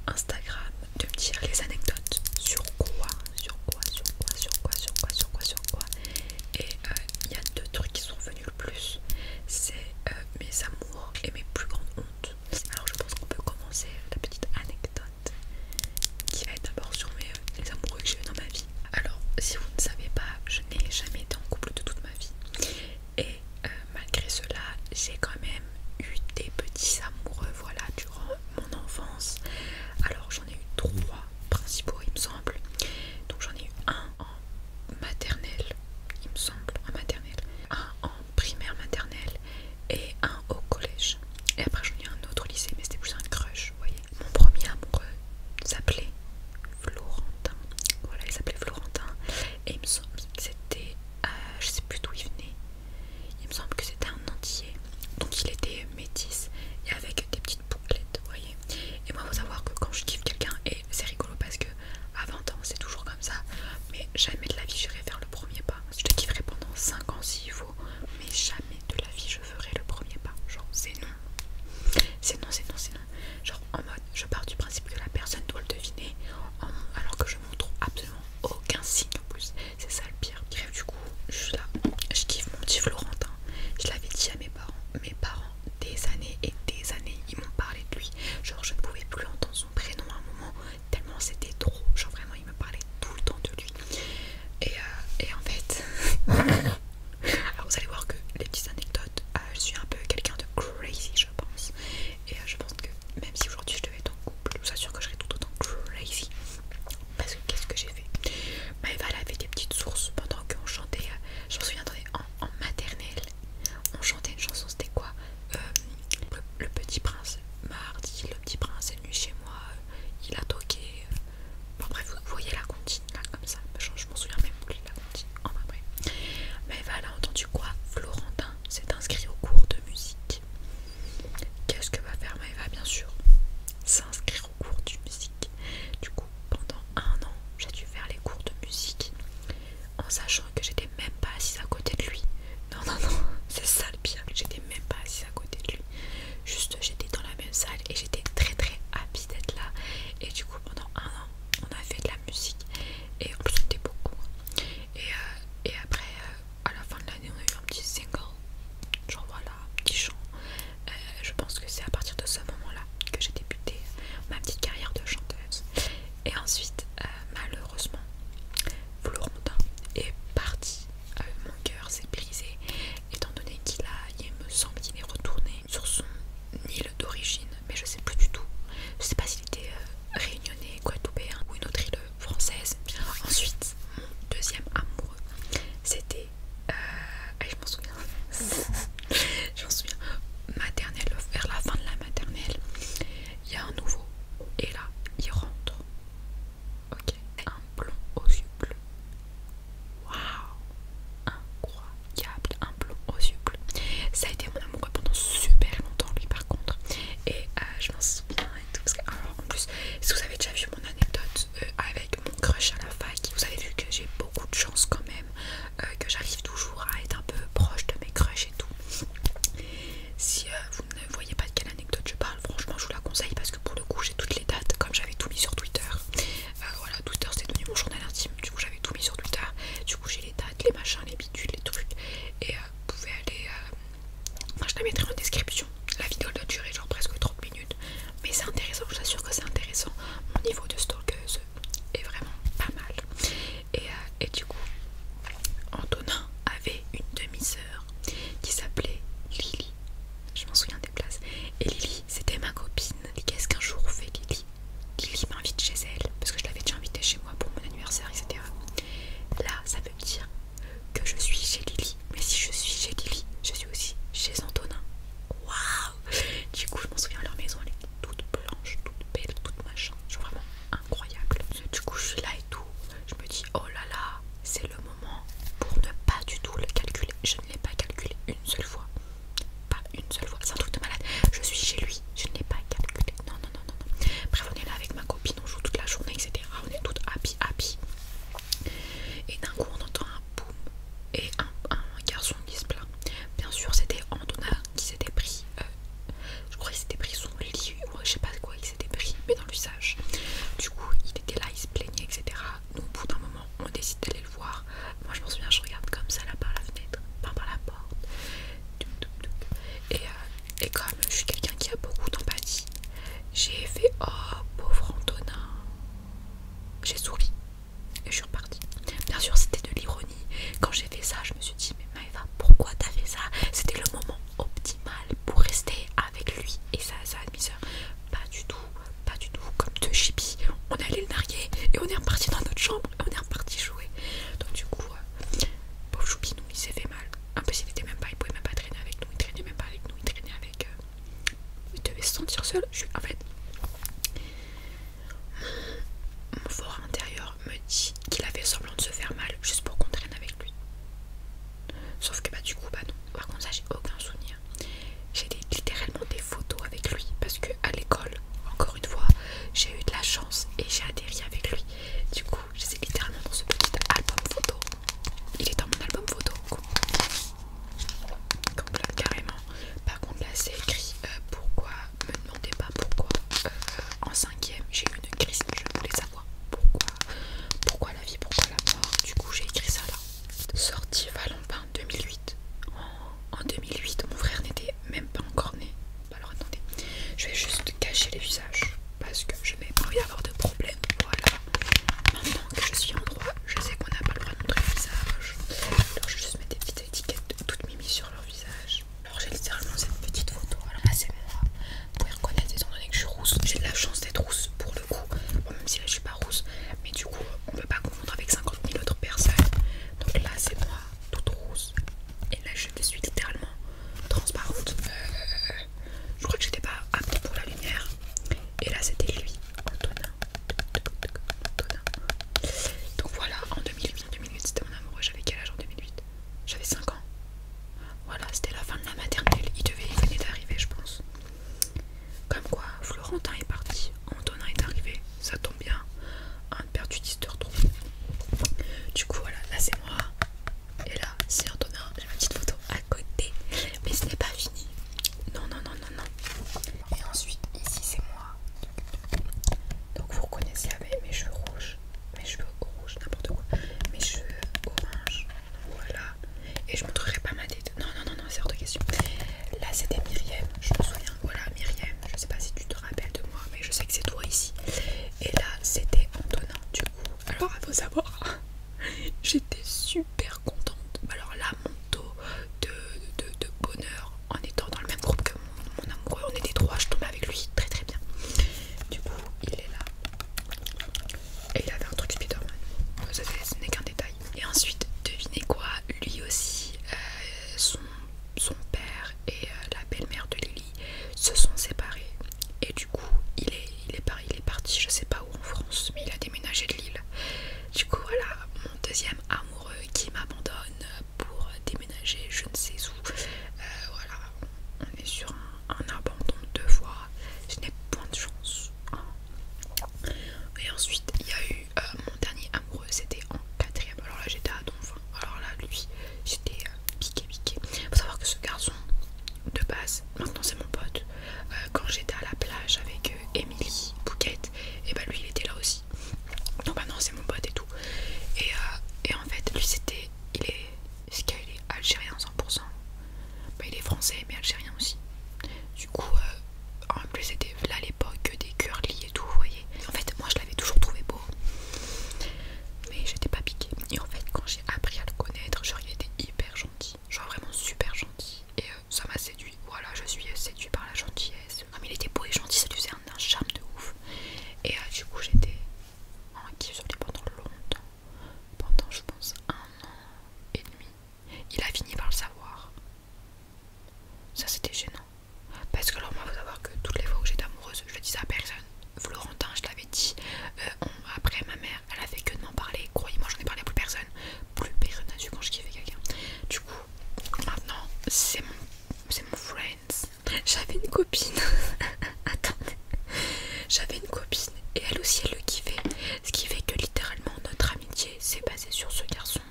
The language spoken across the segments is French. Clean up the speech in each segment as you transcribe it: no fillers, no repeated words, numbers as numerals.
Instagram de me dire les anecdotes sur quoi, et il y a deux trucs qui sont revenus le plus, c'est mes amours et mes plus grandes hontes. Alors je pense qu'on peut commencer la petite anecdote qui va être d'abord sur les amoureux que j'ai eu dans ma vie. Alors si vous ne savez pas, je n'ai jamais été en couple de toute ma vie et malgré cela j'ai quand même eu des petits amoureux, voilà, durant mon enfance. Alors j'en ai eu trois principaux il me semble. Donc j'en ai eu un en maternelle, il me semble, en maternelle, un en primaire maternelle et un au collège. Et après j'en ai eu un autre au lycée, mais c'était plus un crush, vous voyez. Mon premier amoureux s'appelait Florentin. Voilà, il s'appelait Florentin. Et il me semble que c'était, je sais plus d'où il venait. Il me semble que c'était un entier. Donc il était métis et avec des petites bouclettes, vous voyez. Et moi, il faut savoir que quand je kiffe quelqu'un, et c'est rigolo parce que à 20 ans c'est toujours comme ça, mais jamais de la vie j'irai faire le premier pas. Je te kifferai pendant 5 ans s'il faut, mais jamais de la vie je ferai le premier pas. Genre c'est non. C'est non, c'est non, c'est non. Genre en mode je pars du principe que la personne doit le deviner alors que je montre absolument aucun signe en plus. C'est ça le pire. Bref, du coup, je suis là, je kiffe mon petit Florentin. Je l'avais dit à mes parents. Mes parents, des années et des années, ils m'ont parlé de lui. Genre je ne pouvais plus entendre son prénom à un moment, tellement c'était trop. Genre vraiment, il me parlait tout le temps de lui. Et en fait, alors vous allez voir que les petites anecdotes, je suis un peu quelqu'un de crazy, je pense. Et je pense que même si aujourd'hui je devais fait oh pauvre Antonin. J'ai souri et je suis repartie. Bien sûr c'était de l'ironie. Quand j'ai fait ça je me suis dit mais Maëva pourquoi t'as fait ça? C'était le moment optimal pour rester avec lui et sa demi-sœur. Pas du tout, pas du tout comme deux chippies. On allait le narguer et on est reparti dans notre chambre et on est reparti jouer. Donc du coup pauvre Choupinou il s'est fait mal. Impossible, il pouvait même pas traîner avec nous, il traînait même pas avec nous, il traînait avec il devait se sentir seul. En fait mon fort intérieur me dit qu'il avait semblant de se faire mal juste pour qu'on traîne avec lui. Sauf que du coup non. Par contre ça j'ai aucun souvenir. J'ai littéralement des photos avec lui parce que à l'école, encore une fois, j'ai eu de la chance et j'ai atterri avec lui. Du coup je sais littéralement dans ce petit album photo. Il est dans mon album photo. Complète carrément. Par contre là c'est écrit pourquoi, me demandez pas pourquoi en cinquième j'ai eu une crise, je voulais savoir pourquoi la vie, pourquoi la mort. Du coup j'ai écrit ça là. Sortie Valempin 2008. En 2008 mon frère n'était même pas encore né. Alors attendez, je vais juste cacher les visages parce que je n'ai pas envie d'avoir de problème. Voilà. Maintenant que je suis en droit, je sais qu'on n'a pas le droit de montrer le visage. Alors je vais juste mettre des petites étiquettes toutes mimi sur leur visage. Alors j'ai littéralement cette petite photo. Alors là c'est moi. Vous pouvez reconnaître étant donné que je suis rousse. J'ai de la chance d'être rousse pour le coup. Bon, même si là je suis pas rousse. Mais du coup on peut pas confondre avec 50 000 autres personnes. Donc là c'est moi toute rousse. Et là je suis littéralement transparente. Je crois que j'étais pas apte pour la lumière. Et là c'était lui, Antonin. Donc voilà, en 2008 c'était mon amoureux. J'avais quel âge en 2008? J'avais 5 ans. Voilà, c'était la fin de la maternelle. Il venait d'arriver je pense. Comme quoi, Florentin est parti, Antonin est arrivé. Ça tombe bien, un perdu 10 de retrouver. Du coup voilà, là c'est moi. Et là c'est Antonin, j'ai ma petite photo à côté. Mais ce n'est pas fini. Non. Et ensuite ici c'est moi. Donc vous reconnaissez avec mes cheveux rouges. N'importe quoi. Mes cheveux orange. Voilà. Et je montrerai pas ma tête. Non, c'est hors de question. Là c'était Myriam, je me souviens. Voilà Myriam, je sais pas si tu te rappelles de moi, mais je sais que c'est toi ici. Et là c'était Antonin du coup. Alors il faut savoir, j'étais super contente. Alors là mon taux de bonheur en étant dans le même groupe que mon amoureux, on était trois, je tombais avec lui très très bien. Du coup il est là. Et il avait un truc Spider-Man. Ce n'est qu'un détail. Et ensuite, devinez quoi, lui aussi, son père et la belle-mère de Lily se sont séparés. Et du coup, il est parti, je sais pas où en France, mais il a déménagé de Lille. Du coup, voilà, mon deuxième amoureux qui m'abandonne pour déménager je ne sais où. Voilà, on est sur un abandon de fois. Je n'ai point de chance. Et ensuite il y a eu mon dernier amoureux, c'était en quatrième. Alors là j'étais à Donfin. Alors là lui j'étais piqué. Faut savoir que ce garçon de base maintenant c'est mon pote. Quand j'étais à la plage avec Émilie Bouquette, et bah lui il était là aussi. Donc maintenant c'est mon pote et tout. Et en fait lui est-ce qu'il est algérien 100%? Bah il est français mais algérien aussi. Du coup en plus c'était là à l'époque des curly et tout, vous voyez. En fait moi je l'avais toujours trouvé beau, mais j'étais pas piquée. Et en fait quand j'ai appris à le connaître, genre il était hyper gentil, genre vraiment super gentil. Et ça m'a séduit, voilà, je suis séduit par la gentillesse. Comme il était beau et gentil, ça lui faisait un charme de ouf. Et du coup j'étais en kiff sur lui pendant longtemps. Pendant je pense 1 an et demi. Il a fini par le savoir. Ça c'était gênant. Parce que alors moi faut savoir que toutes les fois où j'étais amoureuse, je le disais à personne. Florentin je l'avais dit. Après ma mère elle a fait que de m'en parler. Croyez-moi j'en ai parlé à plus personne. Plus personne n'a su quand je kiffais quelqu'un. Du coup maintenant c'est mon friends. J'avais une copine. Attendez. J'avais une copine et elle aussi elle le kiffait. Ce qui fait que littéralement notre amitié s'est basée sur ce garçon.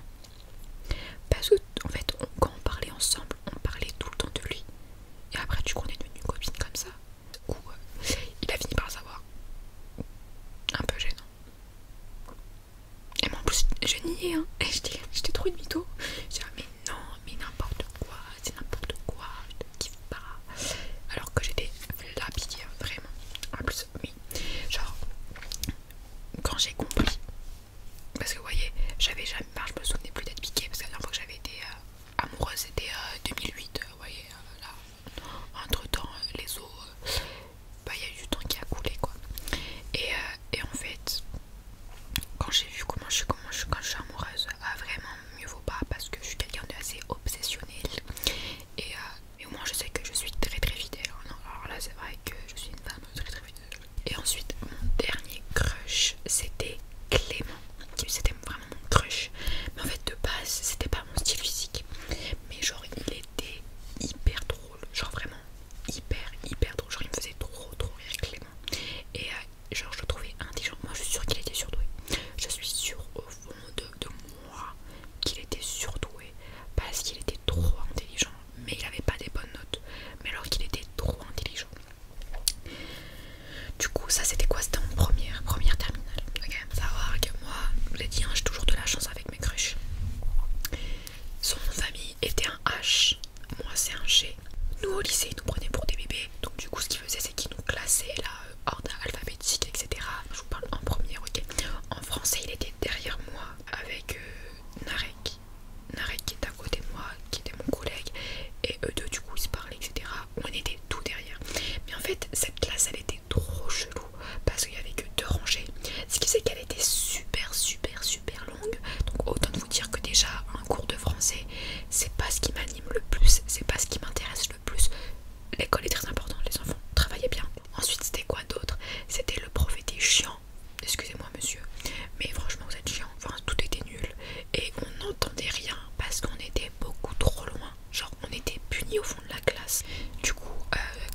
Parce que en fait quand on parlait ensemble, on parlait tout le temps de lui. Et après du coup on est devenu copine comme ça. Du coup il a fini par le savoir. Un peu gênant. Et moi en plus je niais hein. Et j'étais trop une mytho. J'ai dit mais non, mais n'importe quoi, c'est n'importe quoi, je te kiffe pas. Alors que j'étais la piquée vraiment. En plus, mais ensuite, mon dernier crush, c'était Clément. C'était vraiment mon crush. Mais en fait, de base, c'était pas mon style physique. Mais genre, il était hyper drôle. Genre, vraiment hyper drôle. Genre, il me faisait trop rire, Clément. Et genre, je le trouvais intelligent. Moi, je suis sûre qu'il était surdoué. Je suis sûre au fond de moi qu'il était surdoué. Parce qu'il était trop intelligent. Mais il avait pas des bonnes notes. Mais alors qu'il était trop intelligent. Du coup, ça c'était quoi? C'était en première terminale. Ok, savoir que moi, je vous l'ai dit, hein, j'ai toujours de la chance avec mes crushs. Son nom de famille était un H, moi c'est un G. Nous au lycée, ils nous prenaient pour des bébés. Donc du coup, ce qu'ils faisaient, c'est qu'ils nous classaient là, ordre alphabétique, etc. Je vous parle en première, ok. En français, il était derrière moi avec Narek. Narek qui est à côté de moi, qui était mon collègue. Et eux deux, du coup, ils se parlaient, etc. On était tout derrière. Mais en fait, cette classe, elle était trop chelou parce qu'il y avait que 2 rangées. Ce qui fait qu'elle était super longue. Donc autant vous dire que déjà un cours de français, c'est pas ce qui m'anime le plus, c'est pas ce qui m'intéresse le plus. L'école est très importante, les enfants travaillaient bien. Ensuite c'était quoi d'autre? C'était le prof était chiant. Excusez-moi monsieur, mais franchement vous êtes chiant. Enfin tout était nul et on n'entendait rien parce qu'on était beaucoup trop loin. Genre on était punis au fond de la classe. Du coup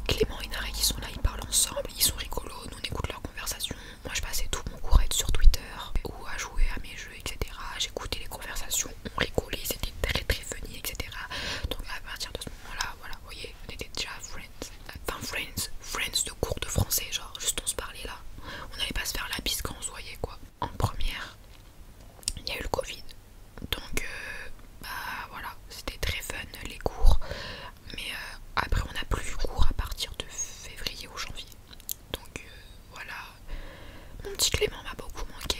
Clément et Narek ils sont là, ils parlent ensemble, ils sont rigolos, nous on écoute leur conversation. Moi je passais tout mon cours à être sur Twitter ou à jouer à mes jeux, etc. J'écoutais les conversations, on rigolait, c'était très funny, etc. Donc à partir de ce moment-là, voilà, vous voyez, on était déjà friends. Enfin friends de cours de français, genre juste on se parlait là. On n'allait pas se faire la bise quand on se voyait quoi. En première, il y a eu le Covid. Donc bah voilà, c'était très fun les cours. Mais après on n'a plus eu cours à partir de février ou janvier. Donc voilà, mon petit Clément m'a beaucoup manqué.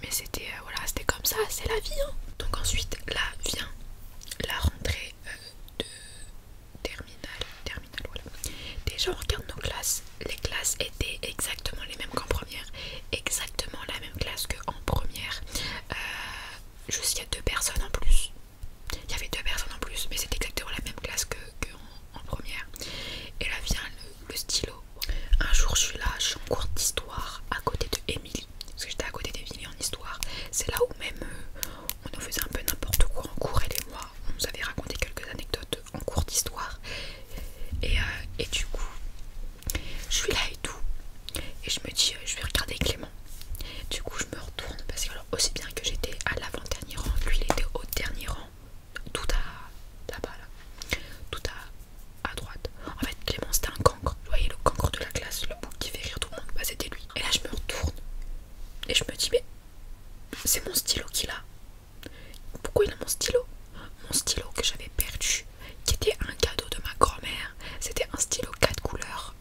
Mais c'était voilà, c'était comme ça, c'est la vie. Hein. Donc ensuite là vient la rentrée de terminale voilà. Déjà on regarde nos classes. Les classes étaient exactement les mêmes qu'en première. Exactement la même classe qu'en première. Jusqu'à 2 personnes en plus. Il y avait 2 personnes en plus, mais c'était exactement la même classe que en première. Et là vient le stylo. Un jour je suis là, je suis en cours d'histoire à côté de Émilie. Parce que j'étais à côté d'Émilie en histoire. C'est là où même on nous faisait un peu n'importe quoi en cours, elle et moi. On nous avait raconté quelques anecdotes en cours d'histoire. Et du coup, je suis là et tout. Et je me dis, je vais regarder Clément. Du coup, je me retourne parce que alors, aussi bien que j'étais à l'avant-dernier rang, lui il était au dernier rang. Tout là-bas, là. Tout à droite. En fait, Clément c'était un cancre. Vous voyez le cancre de la classe, le bouc qui fait rire tout le monde. Bah, c'était lui. Et là, je me retourne. Et je me dis, mais c'est mon stylo qu'il a. Pourquoi il a mon stylo? Mon stylo que j'avais perdu, qui était un cadeau de ma grand-mère. C'était un stylo 4 couleurs,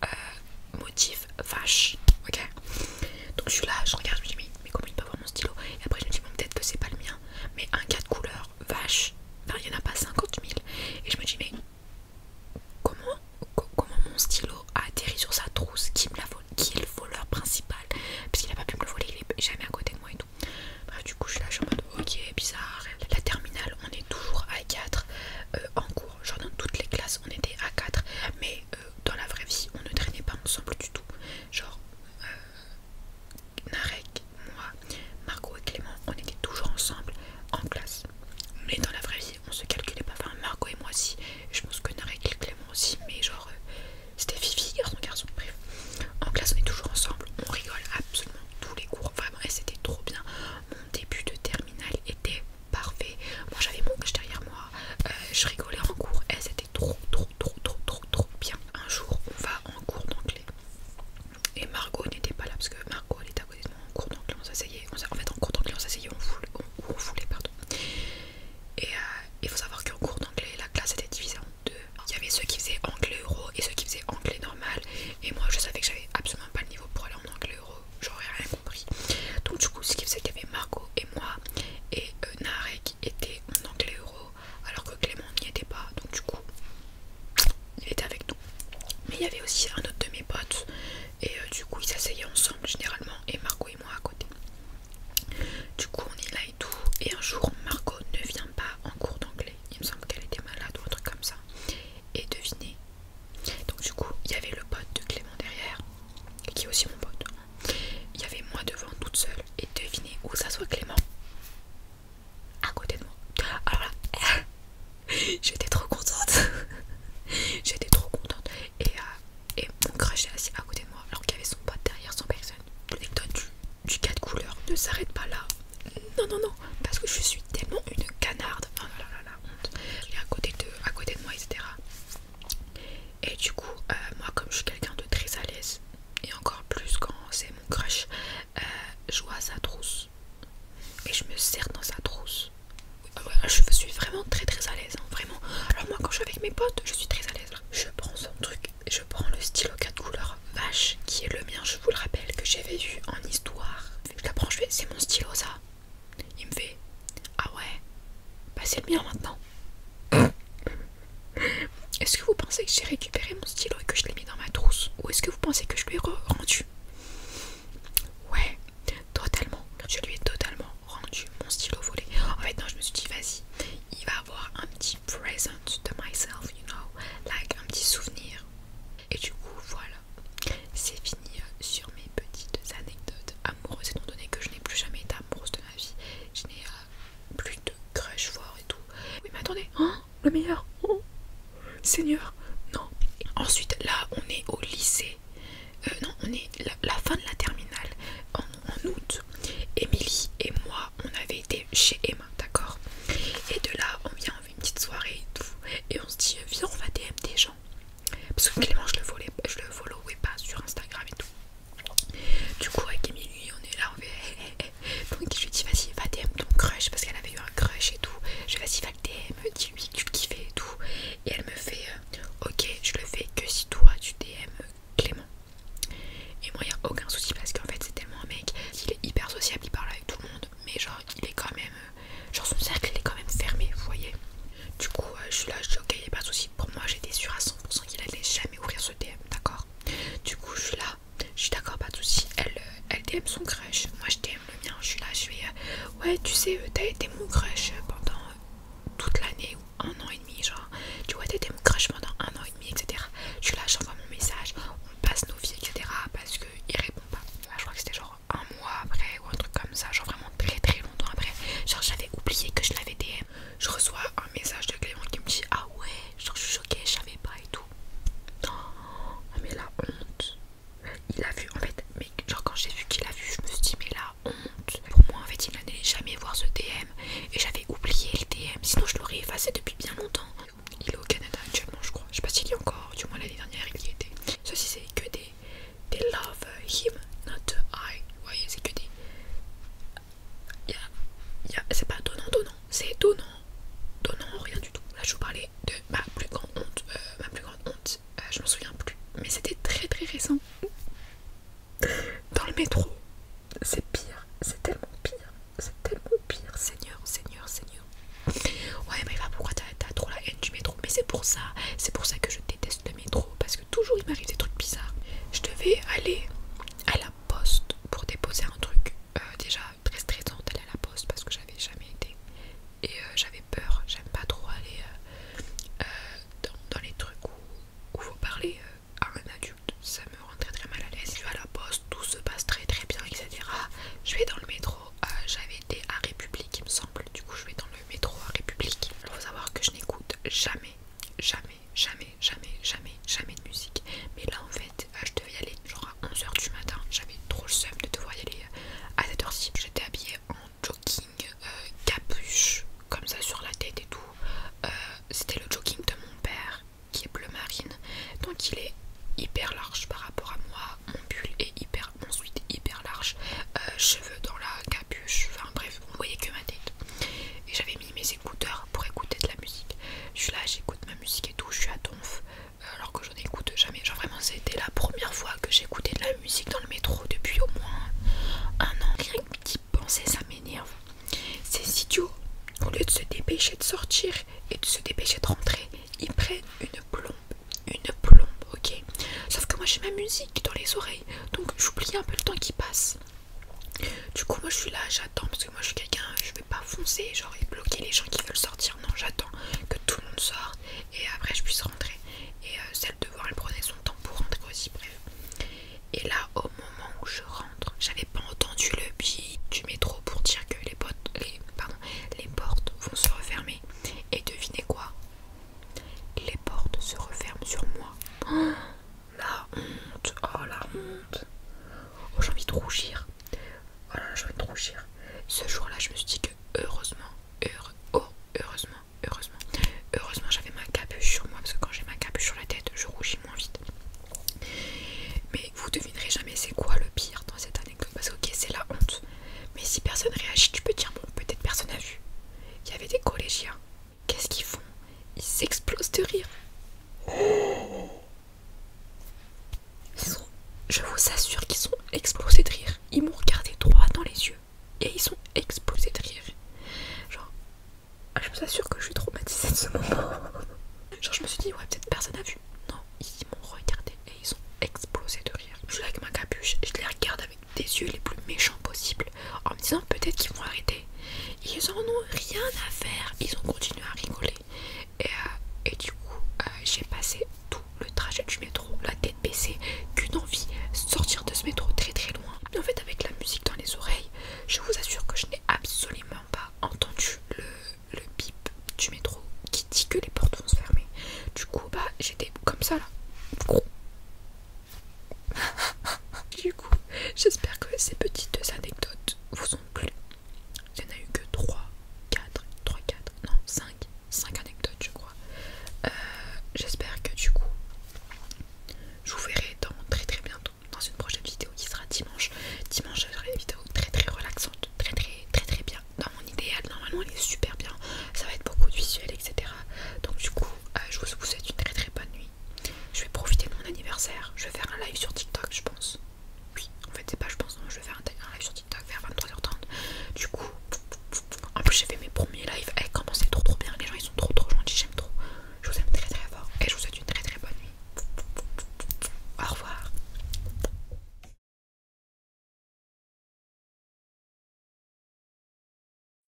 motif crachait assis à côté de moi alors qu'il y avait son pote derrière sans personne. L'anecdote du 4 couleurs ne s'arrête pas là. Non, non, non, parce que je suis tellement une canarde. Oh là là, la honte. Il est à côté de moi, etc. Et du coup, moi, comme je suis quelqu'un de très à l'aise, et encore plus quand c'est mon crush, je vois sa trousse. Et je me serre dans sa trousse. Je suis vraiment très très à l'aise, hein, vraiment. Alors moi, quand je suis avec mes potes, je suis très à l'aise. Je prends son truc, je prends le stylo 4 couleurs vache, qui est le mien, je vous le rappelle, que j'avais vu en histoire. Je la prends, je fais, c'est mon stylo ça. Il me fait, ah ouais, bah c'est le mien maintenant. Est-ce que vous pensez que j'ai récupéré mon stylo et que je l'ai mis dans ma trousse? Ou est-ce que vous pensez que je lui ai rendu? Ouais, totalement. Je lui ai totalement rendu mon stylo volé. En fait, non, je me suis dit, vas-y, il va avoir un petit present to myself, you know, like un petit souvenir. Et du coup, voilà, c'est fini sur mes petites anecdotes amoureuses, étant donné que je n'ai plus jamais été amoureuse de ma vie. Je n'ai plus de crush fort et tout. Oui, mais attendez, hein, le meilleur, oh, Seigneur, non. Ensuite, là, on est au lycée. Non, on est la fin de la terminale en août. Émilie et moi, on avait été chez Emma, d'accord. Et de là, on vient, on fait une petite soirée et tout. Et on se dit, viens, on va DM des gens. Parce que Clément, je le followais pas sur Instagram et tout. Du coup, avec Émilie, on est là, on fait Donc je lui dis, vas-y, va DM ton crush. Parce qu'elle avait eu un crush et tout. Je vais, vas-y, va le DM, dis-lui que tu le kiffais et tout. Et elle me fait, ok, je le fais que si toi tu DM Clément. Et moi, il n'y a aucun souci parce qu'en fait, c'est tellement un mec, il est hyper sociable, il parle avec tout le monde. Mais genre, il est quand même, genre son cercle, il est quand même fermé, vous voyez. Du coup, je suis là, je dis, ok, il n'y a pas de souci. Pour moi, j'étais sûre à 100% qu'il allait jamais ouvrir ce DM, d'accord. Du coup, je suis là, je suis d'accord, pas de souci. Elle DM son crush, moi je DM le mien. Je suis là, je fais, ouais, tu sais, t'as été mon crush pendant toute l'année ou un an et demi, genre. Tu vois, t'as été mon crush pendant un an et demi, etc. Je suis là, j'envoie mon message, on passe nos vies, etc. Parce qu'il répond pas. Je crois que c'était genre un mois après ou un truc comme ça, genre vraiment très très longtemps après. Genre, j'avais oublié que je l'avais DM. Je reçois un message de Clément qui me dit, ah ouais, genre je suis choquée, je savais pas et tout. Non, mais la honte. Il a vu, en fait, mais genre quand j'ai vu qu'il a vu, je me suis dit, mais la honte. Pour moi, en fait, il n'allait jamais voir ce DM. Et j'avais oublié le DM, sinon je l'aurais effacé depuis bien longtemps. Il est au Canada actuellement, je crois. Je sais pas s'il y est encore, du moins l'année dernière, il y était. Ceci, c'est que des love him, not I. Vous voyez, c'est que des. C'est pas donnant, c'est donnant, rien du tout. Là, je vous parlais de ma plus grande honte. Je m'en souviens plus, mais c'était très très récent. Dans le métro, c'est pire, c'est tellement pire, Seigneur. Ouais, mais va, pourquoi t'as trop la haine du métro? Mais c'est pour ça que je déteste le métro, parce que toujours il m'arrive des trucs bizarres. Je devais aller à la poste pour déposer un truc. Déjà très stressante d'aller à la poste parce que j'avais jamais été. Et j'avais peur, j'aime pas trop aller dans les trucs où faut parler à un adulte, ça me rend très très mal à l'aise. Je vais à la poste, tout se passe très très bien, etc. Je vais dans le métro, j'avais été à République il me semble, du coup je vais dans le métro à République. Il faut savoir que je n'écoute jamais de musique. Mais là en fait, je devais y aller genre à 11 h du matin, j'avais trop le seum de devoir y aller à cette heure-ci. J'étais habillée en jogging, capuche, comme ça sur la tête et tout. C'était le jogging de mon père qui est bleu marine, donc il est hyper large par rapport à moi. Mon pull est mon sweat est hyper large, cheveux dans la capuche, enfin bref, on voyait que ma tête. Et j'avais mis mes écouteurs pour écouter de la musique. Je suis là, j'écoute ma musique et tout, je suis à donf, alors que je n'écoute jamais. Genre vraiment, c'était la première fois que j'écoutais de la musique dans le métro depuis au moins un an. Rien que d'y penser, ça m'énerve. Ces idiots, au lieu de se dépêcher de sortir et de se dépêcher de rentrer, ils prennent une plombe, ok. Sauf que moi j'ai ma musique dans les oreilles, donc j'oublie un peu le temps qui passe. Du coup moi je suis là, j'attends, parce que moi je suis quelqu'un, je vais pas foncer genre et bloquer les gens qui veulent sortir. Non, j'attends que tout le monde sorte et après je puisse rentrer. Et celle devant, elle prenait son temps pour rentrer aussi, bref.